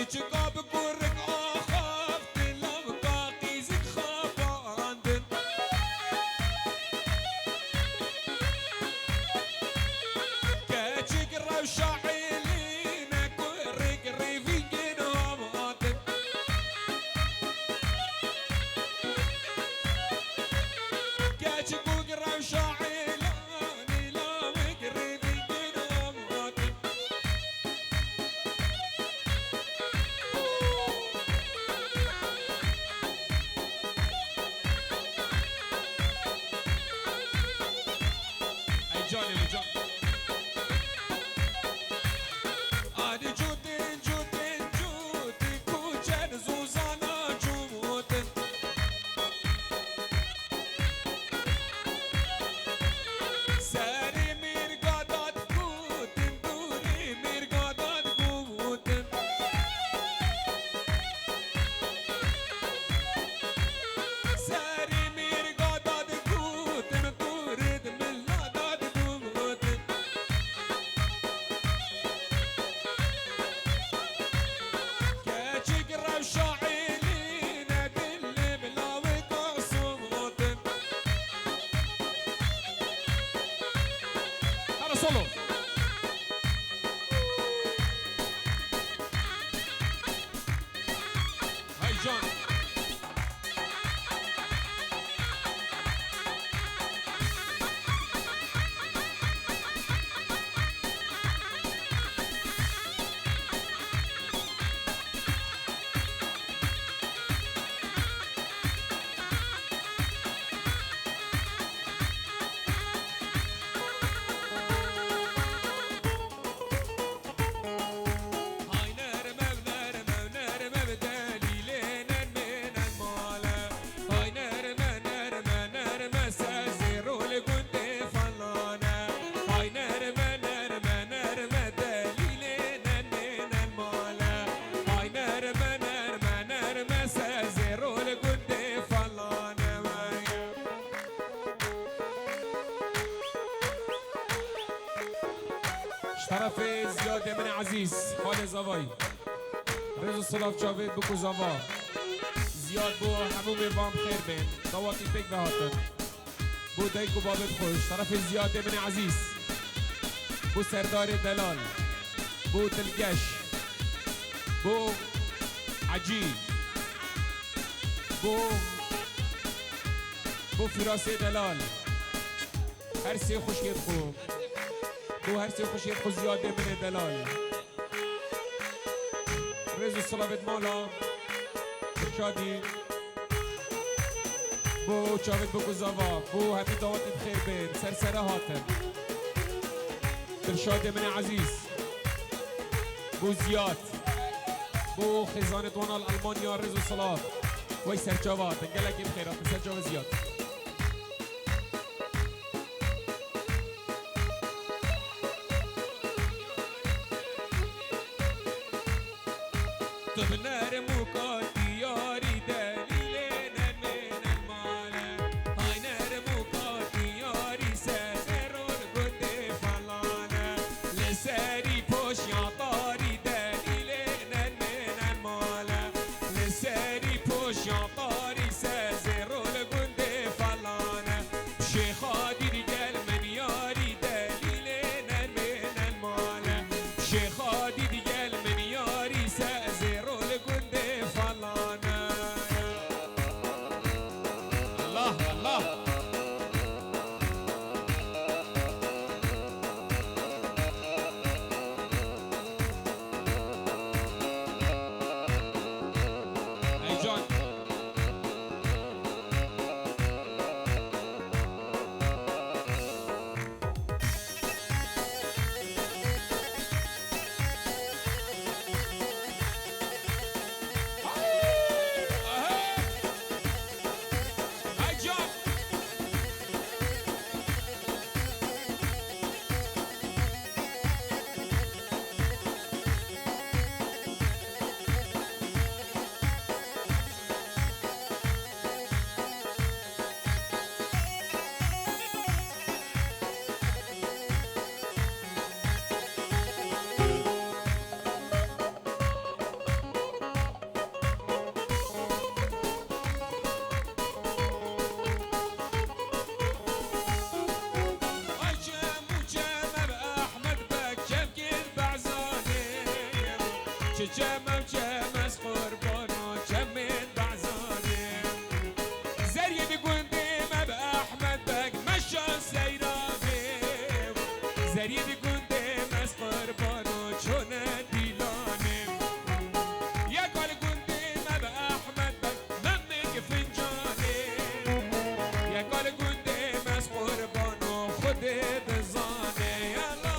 چقا بگورک آخافت لام قاقیزک خواباندن کچک رو شاعلی نگورک ریوینگن آمادن کچک رو شاعلی لامک ریوینگن آمادن ای جانم جان آدی جوتن جوتن جوتن کوچن زوزانا جوتن سری میرگاداد گوتن دوری میرگاداد گوتن سری میرگاداد گوتن دورد ملاداد گوتن كاتشك رشاعيلي ندل بلاوي صوتن هذا سولو هاي جان هاي نرمة بدليلنا من المالا هاي نرمة سازيرو لقد فلانا هاي نرمة دليلنا من المالا هاي نرمة سازيرو لقد فلانا طرف زیاد من عزیز خال زوای رضا صلاف جاوید بکو زوا زیاد بو همون میوام خیر بین دواتی بک بهاتن بو دیکو بابت خوش طرف زیاد من عزیز بو سردار دلال بو تلگش بو عجیب بو فراس دلال هر سی خوشیت خوب بو هر سی خوشیت خود زیاده من دلال رزو صلابت مالا شادی بو چاوت بو گزاوا بو همی دعوت بخیر بین سرسره هاتن درشاد من عزیز بو زیاد بو خزانت وانا الالمانیا رزو صلاب وی سرجاوات انگلکی بخیرات سرجاو زیاد تبنار موكاتي ياري دليلنا من المال هاي نار موكاتي ياري سازرون قد فلانا لساري بوش يا طاري دليلنا من المال لساري بوش يا طاري سازرون قد فلانا شيخادي رجال من ياري دليلنا من المال شيخادي رجال من ياري سازرون قد فلانا الله الله اي جان شجمة وجمس قربانو جمد بعزاني زريد قنديمة بأحمد بك مشان سيرابي زريد قنديمة قربانو جون ديلاني يا قال قنديمة بأحمد بك ممك فنجاني يا قال قنديمة قربانو خد بزاني يلا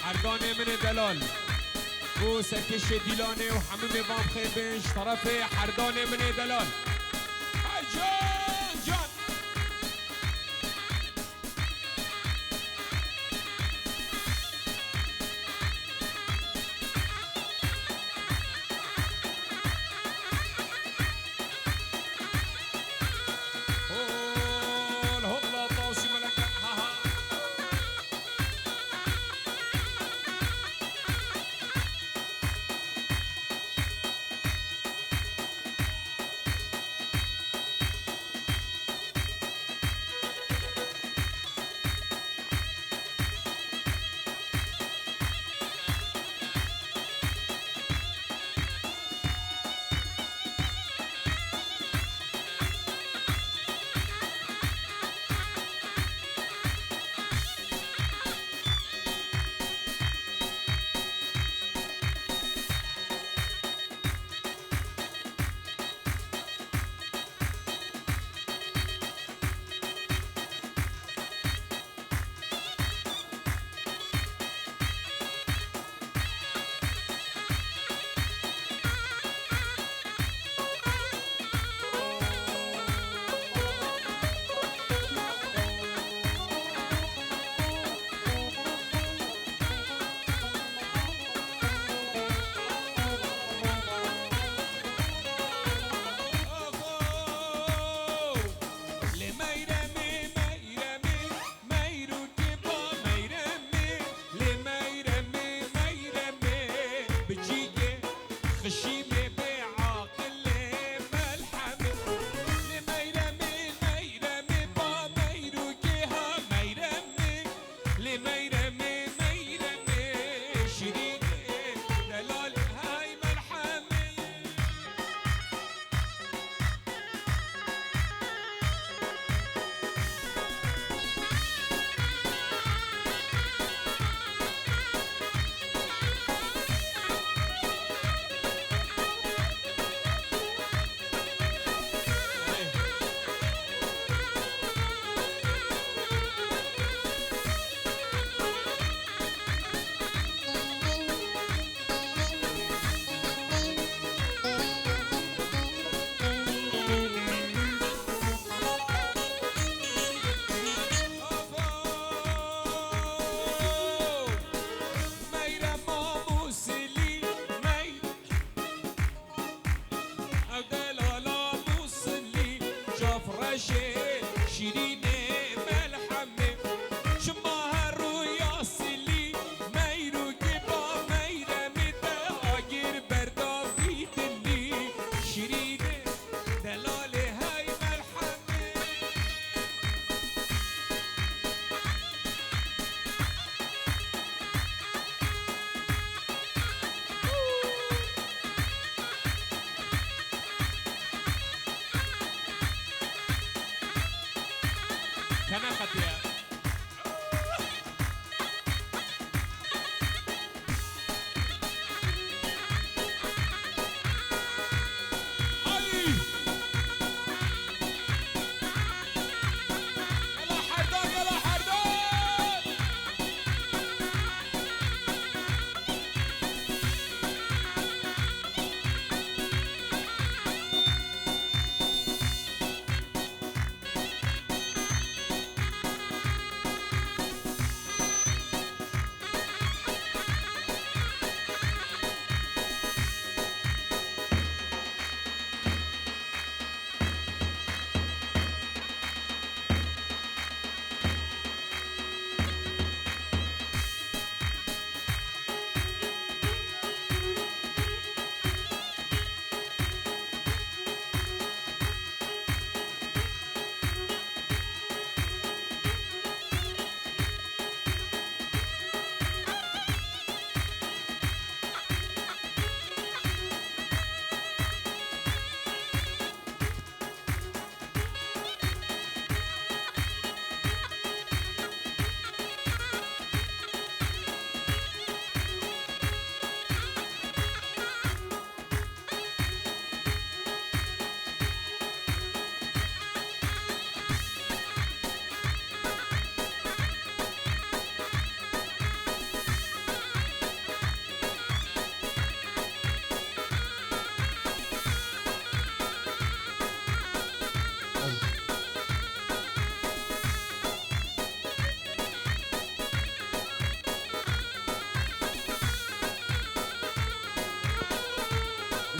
حردانه من دلال و سرکش دیلانه و همه میوام خیر بنش طرف حردانه من دلال جان جان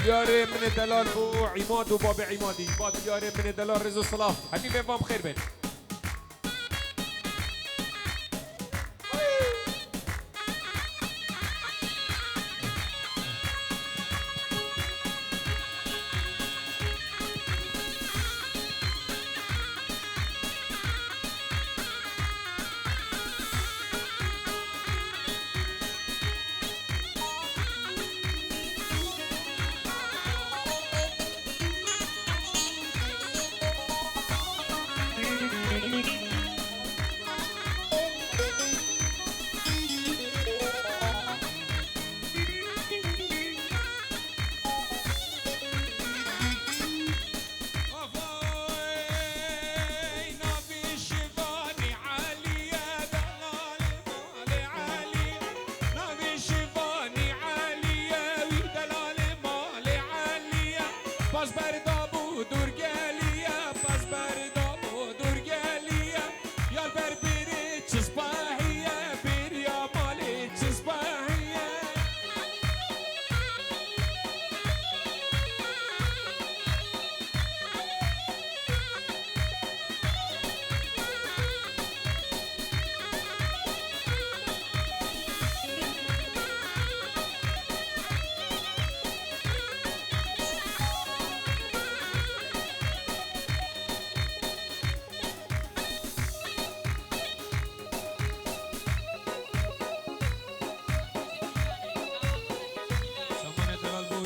یاره من دلال بو عماد و باب عمادی باد یاره من دلال رزو صلاف حبیب وام خیر بین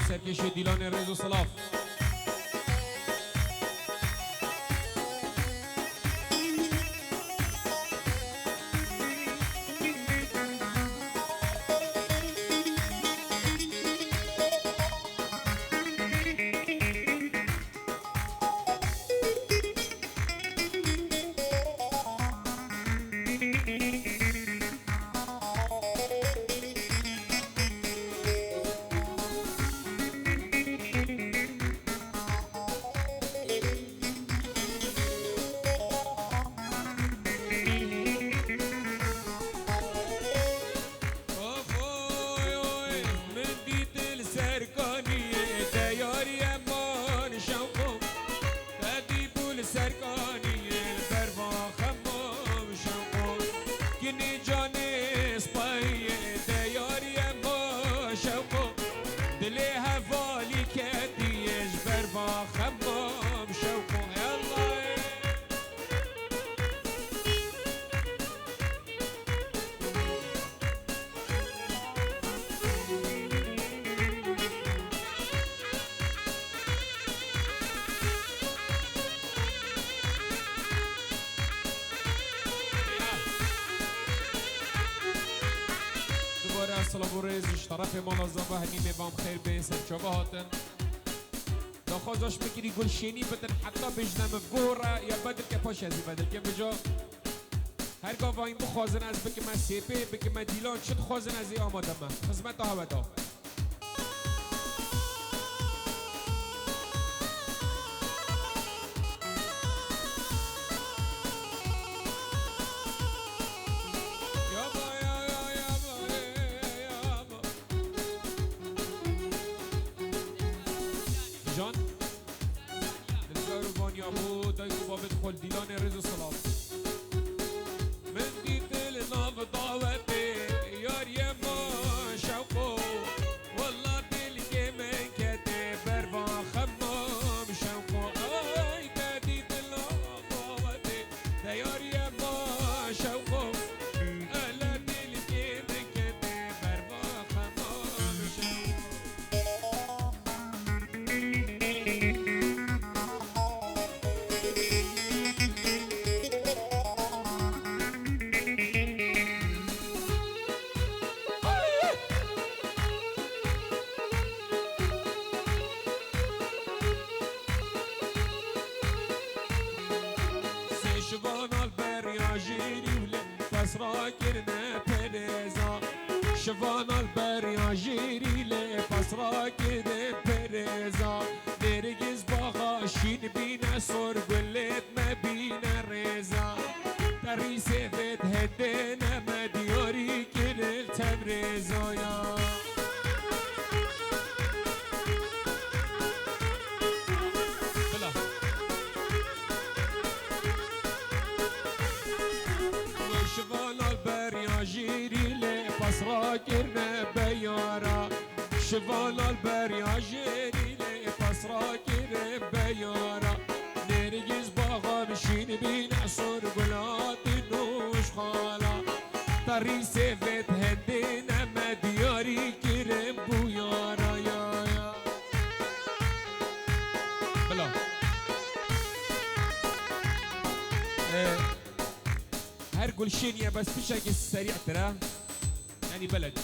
سرکش دیلان رز و صلاف سلام و رزش طرف منظمه همی میوام خیر به سرچوبه هاتن داخوازش بکری گلشینی بدن حتی بجنم گوره یا بدل که پاش ازی بدل که بجا هرگاه وایم بخوازن از بکه من سیپه بکه من دیلان شد خوازن ازی آماده من خزمت ها بدا دیلان رز و صلاف من دیدل ناف دعوتی یاری ما شوقو والله دل که من کته بروا خمام شوقو ای دیدل ناف دعوتی یاری ما شوقو الا دل که من کته بروا خمام شوقو شوان البریا جيري ولا بس راكرنا بريزا شوان البریا جيري لا بس راكرنا بريزا نرجس بغاشين بينا صور قلت ما بينا ريزا تري سيفت هدينا ما ديوري كل التبريزا يا پس را گرنه بیارا شوال البریا جریله پس را گرنه بیارا نرگز باغا بشین بین عصر گلات نوش خالا تاری سفت هندی نمه دیاری کرم بویارا یا بلا هر گلشینیه بس بشكل سريع ترى يعني بلد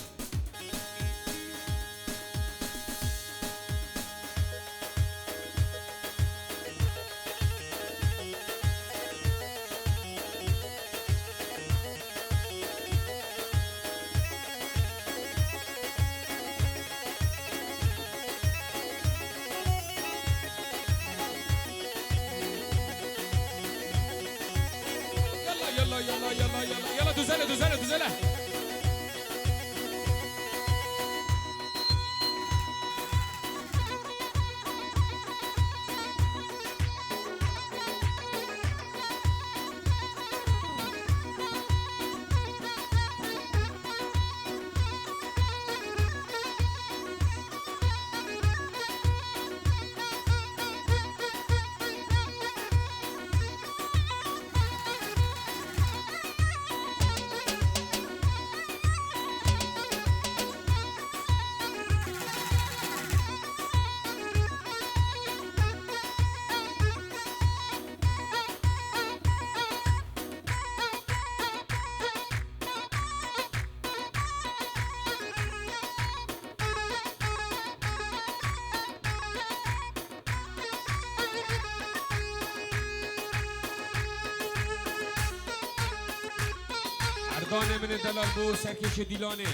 يلا دوزله دوزله دوزله عردان من دلال بو سرکش دیلانه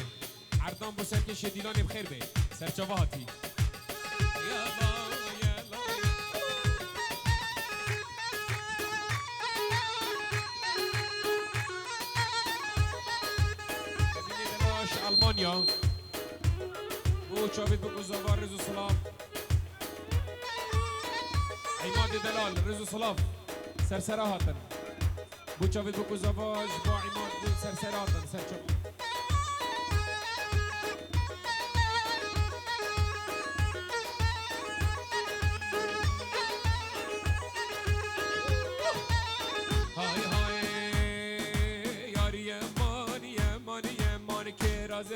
عردان بو سرکش دیلانه بخیر به سرچواتی آلمانیا بو چاوید بو گزاوار رزو سلام عماد دلال رزو سلام سرسره هاتن بو چاوید بو گزاواج با عماد بو سرسره هاتن سرچاوید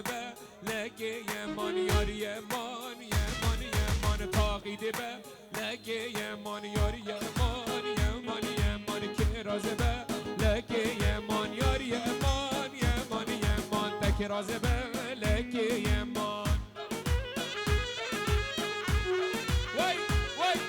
به لگه یمان یاری یمان یمان یمان تاقیده به لگه یمان یاری یمان یمان یمان که رازه به لگه یمان یاری یمان یمان یمان تک رازه به لگه یمان وای وای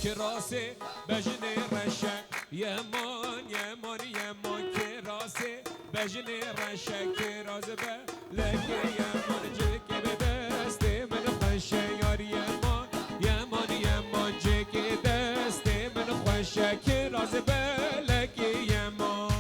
کراسه بجنه رشک یمان یمان یمان کراسه بجنه رشک کراسه به لگه یمان جکه به دست من خوشه یاری یمان یمان یمان جکه دست من خوشه کراسه به لگه یمان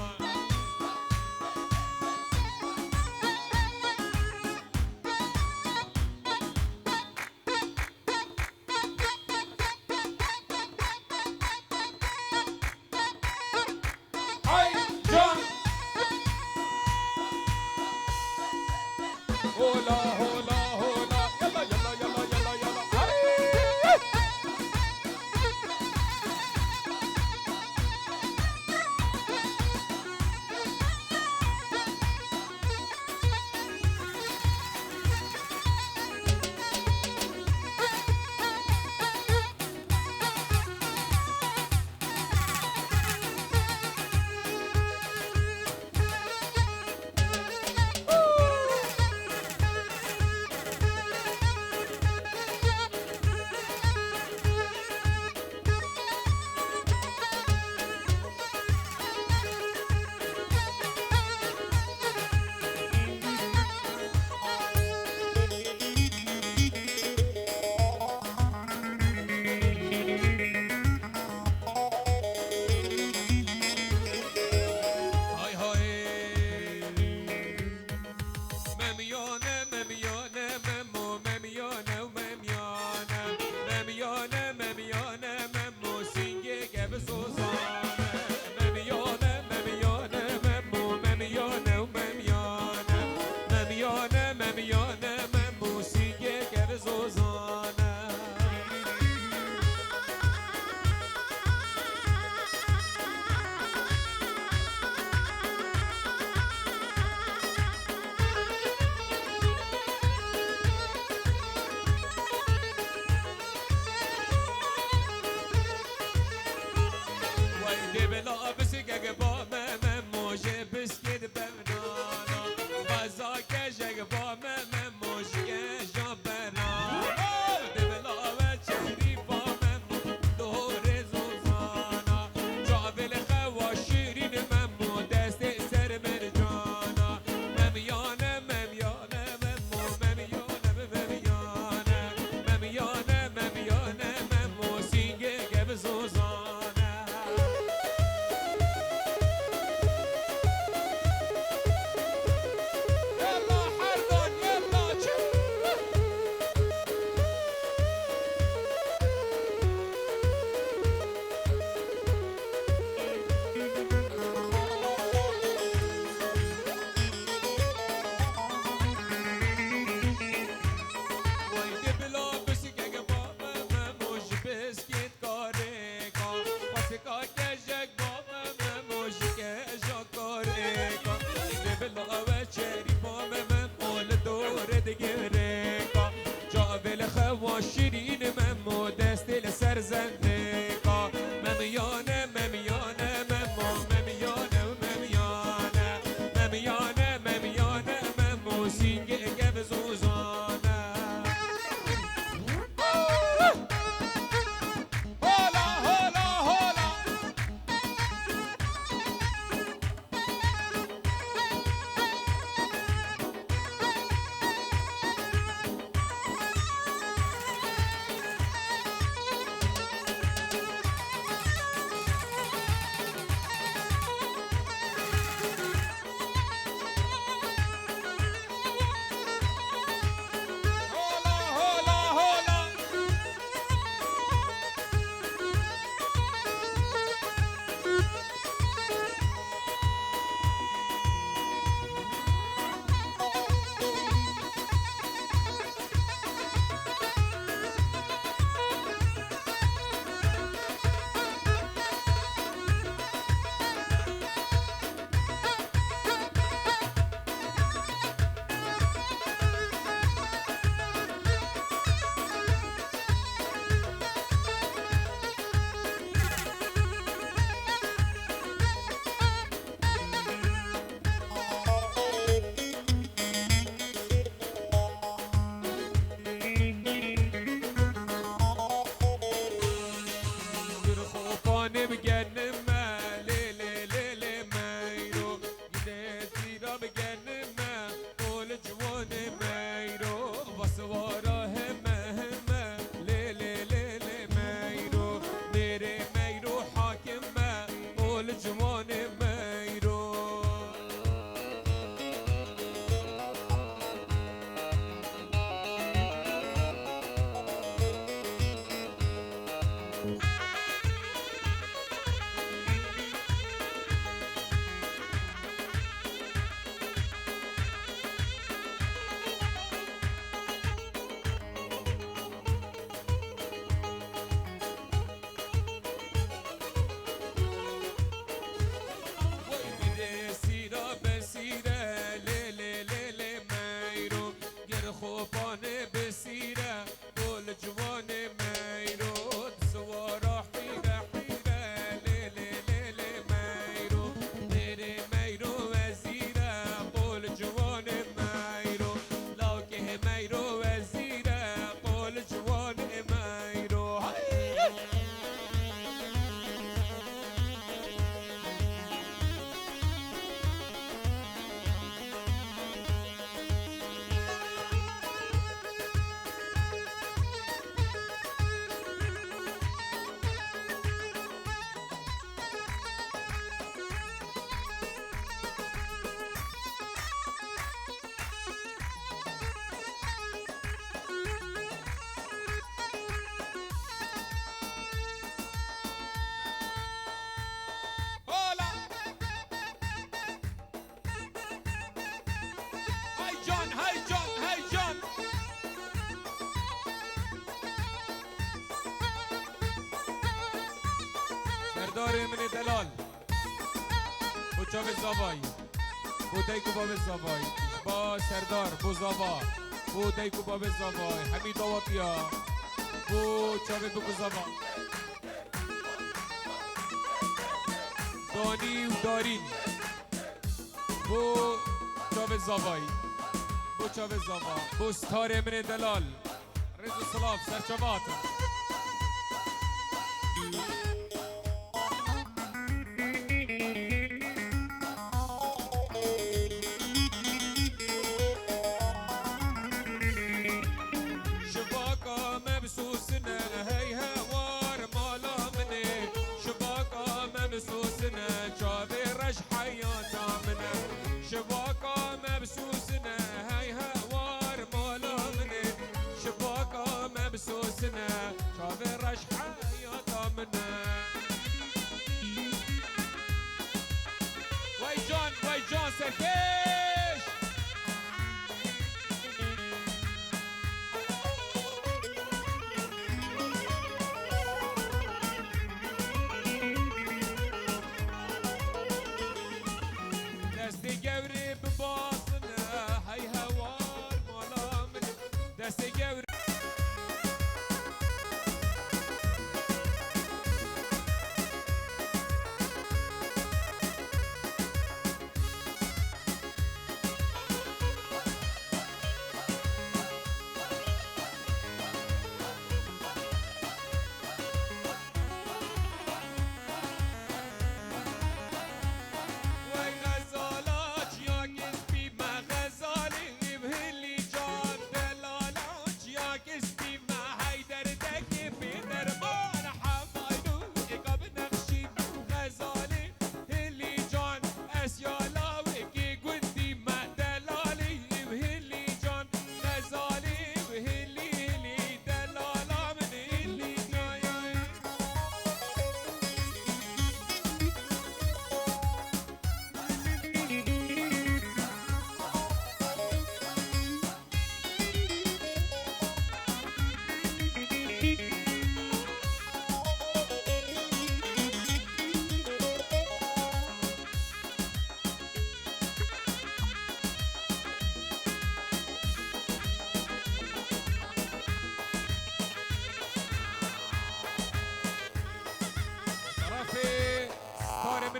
هولا هولا هولا يلا يلا يلا يلا يلا گشک بامم موشک جاکاره کا اینه بلاوه چری بامم مول دور دیگره کا جاول خوا شیرین ممو دست لسر زنده کا ممیانه ممیانه ممو ممیانه ممیانه ممیانه ممیانه ممو سینگه گب زوزانه هولا هولا هولا سردار من دلال بو چاو زاوای بو دیکو باب زاوای با سردار بو زاوا بو دیکو باب زاوای حمید آواتیا بو چاو بو زاوا دانی و دارین بو چاو زاوای بو چاو زاوا بو ستار من دلال رزو سلاف سرچوات شباكا مبسوسنا هاي هوار مالا مني شباكا مبسوسنا شاف الرشحة يا طامنا وي جون سركيش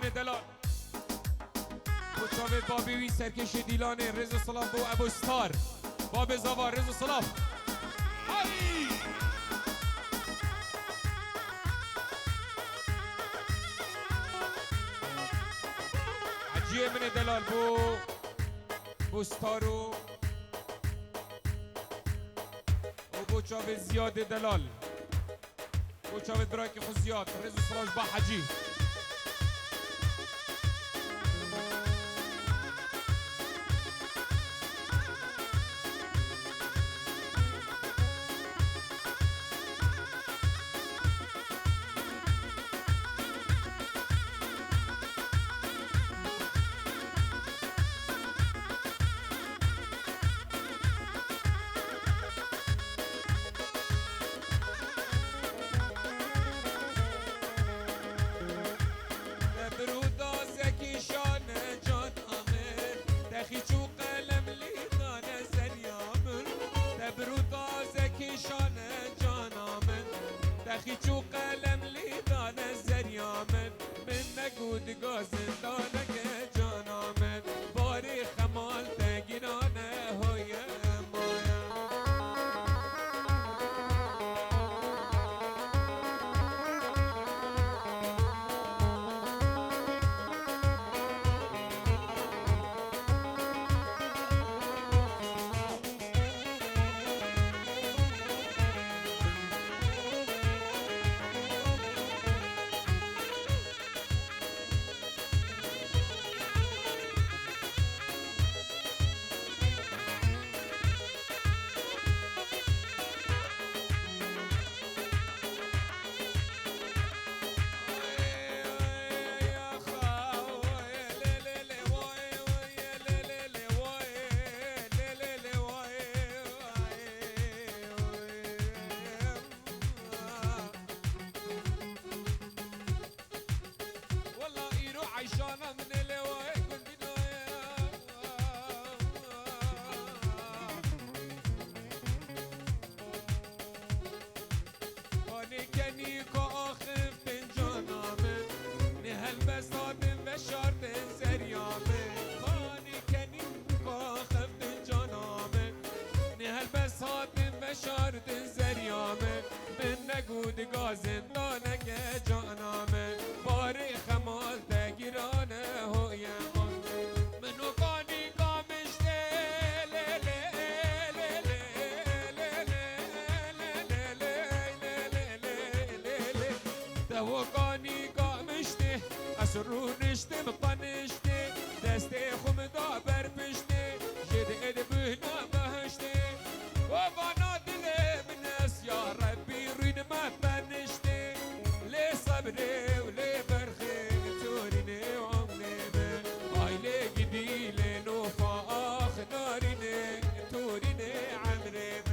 من دلال بو جاوید بابی وی سرکش دیلانه رضا صلاف بو ابو ستار باب زاوا رضا صلاف هایی عجیه من دلال بو ستارو و بو جاوید زیاد دلال بو جاوید برای که خود زیاد رضا صلاف با حجی خيچو قلم لي دان الزريامن من نقود قاسن دانك جانامن باري خمال تقنانه هويا شارد زریامه من نگود گازندانک جانامه باری خمال تگیرانه هویمان منو کانی کامشته دو کانی کامشته اسرو نشته مطنشته دسته خم دا برپشته جد اد بهنا بهشته و بانا يا ربي رين ما بنشتي لي صبري ولي برخي توريني وعمري هاي لي قدي لي نوفا اخ ناريني توريني عمري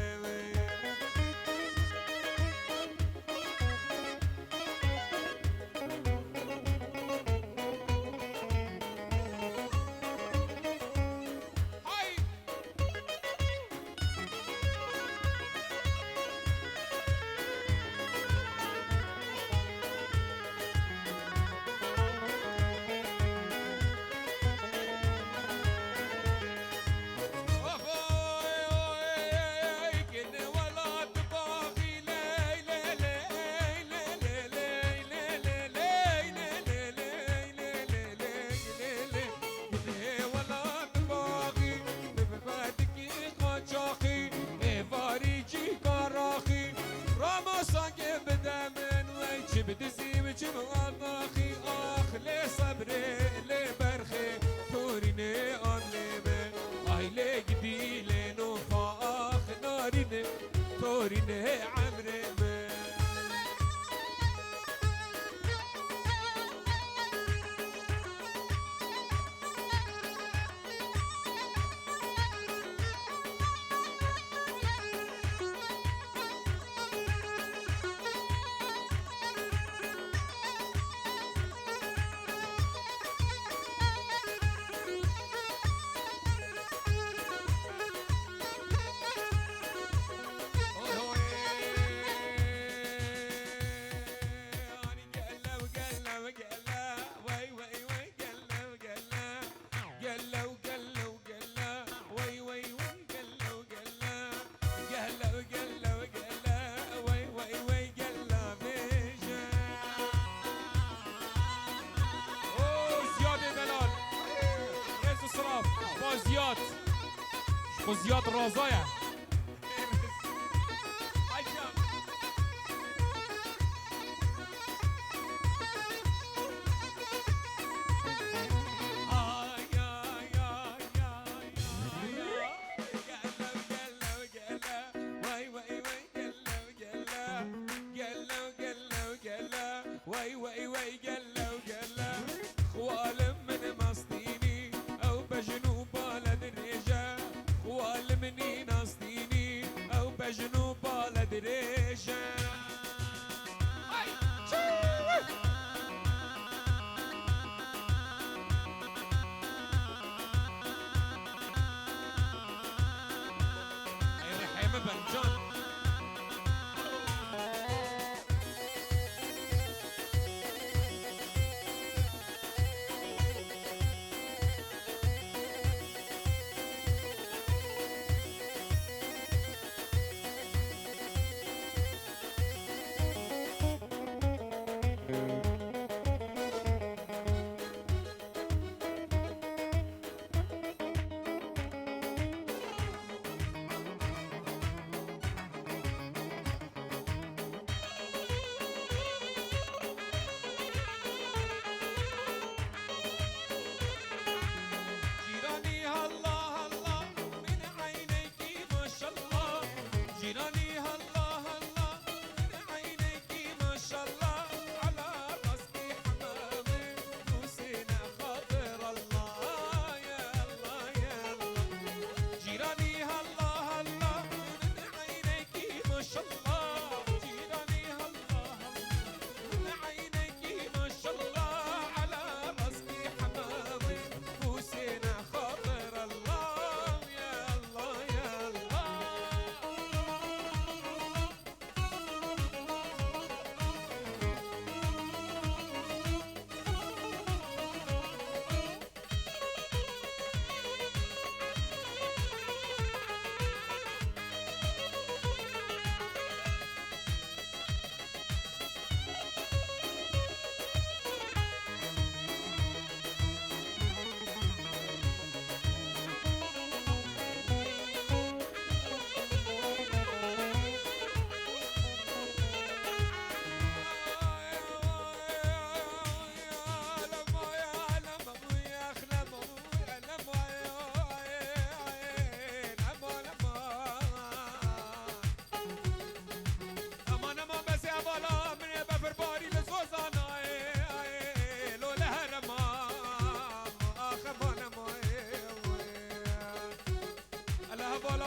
بلا زياد شخو زياد رازايا وي وي وي قلا وقلا خوال من مصديني او بجنوب بلد الرجا خوال مني نصديني او بجنوب بلد الرجا اي رحيم بن جون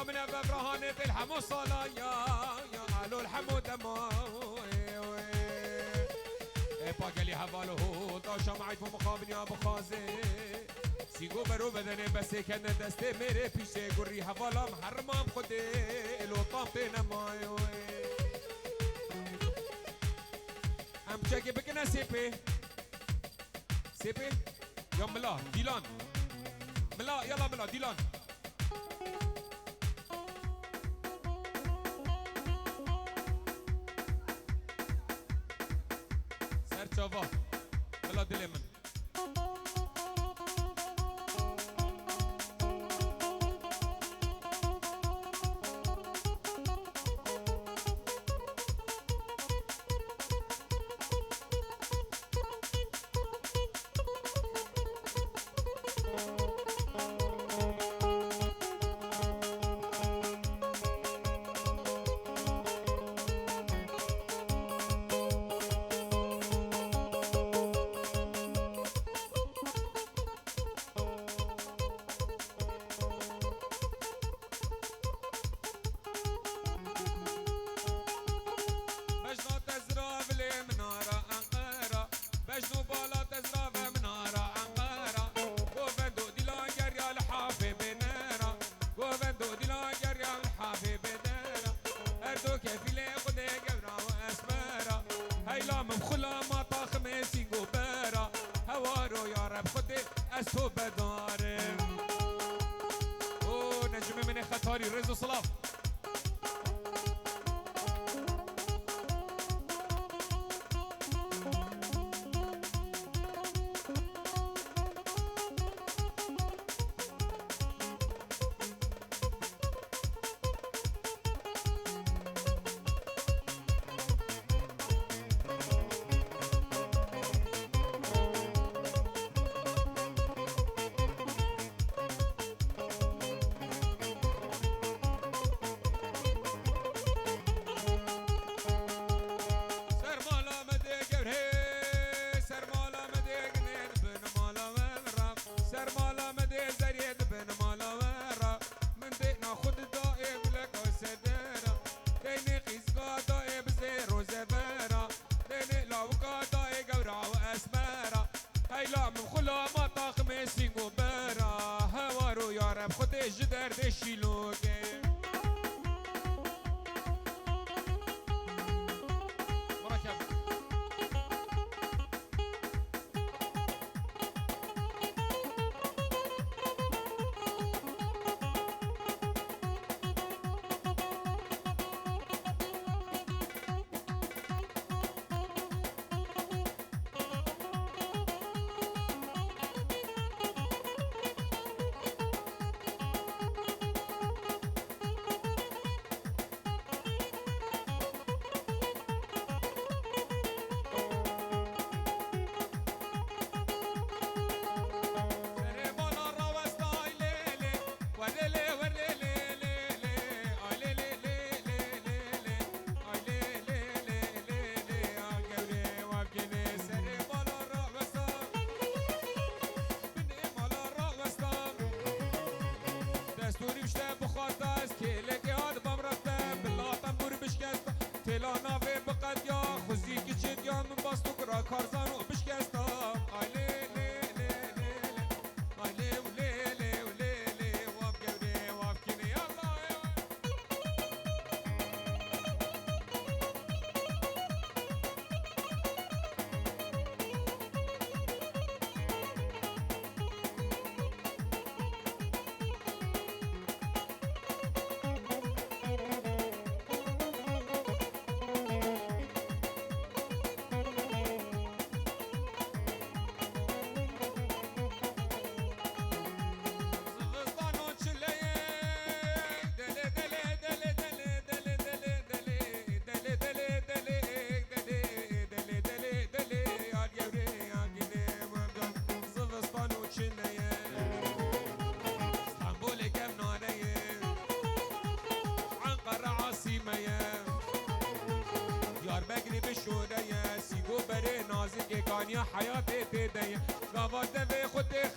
من ببرهانة الحمو صلاة يا قالوا الحمو دموي باقلي حواله داشا معي في مقابل يا ابو خازي سيگو برو بدنه بس کنه دسته میره پیشه گری حوالا محرمم خوده الو طامته نمای هم چگه بکنه سیپه یا ملا دیلان ملا یلا ملا دیلان سرچاوا ملا دل من رزو صلاف جدرد شیلوگه مرکب حياتي تدين قابلت في خدي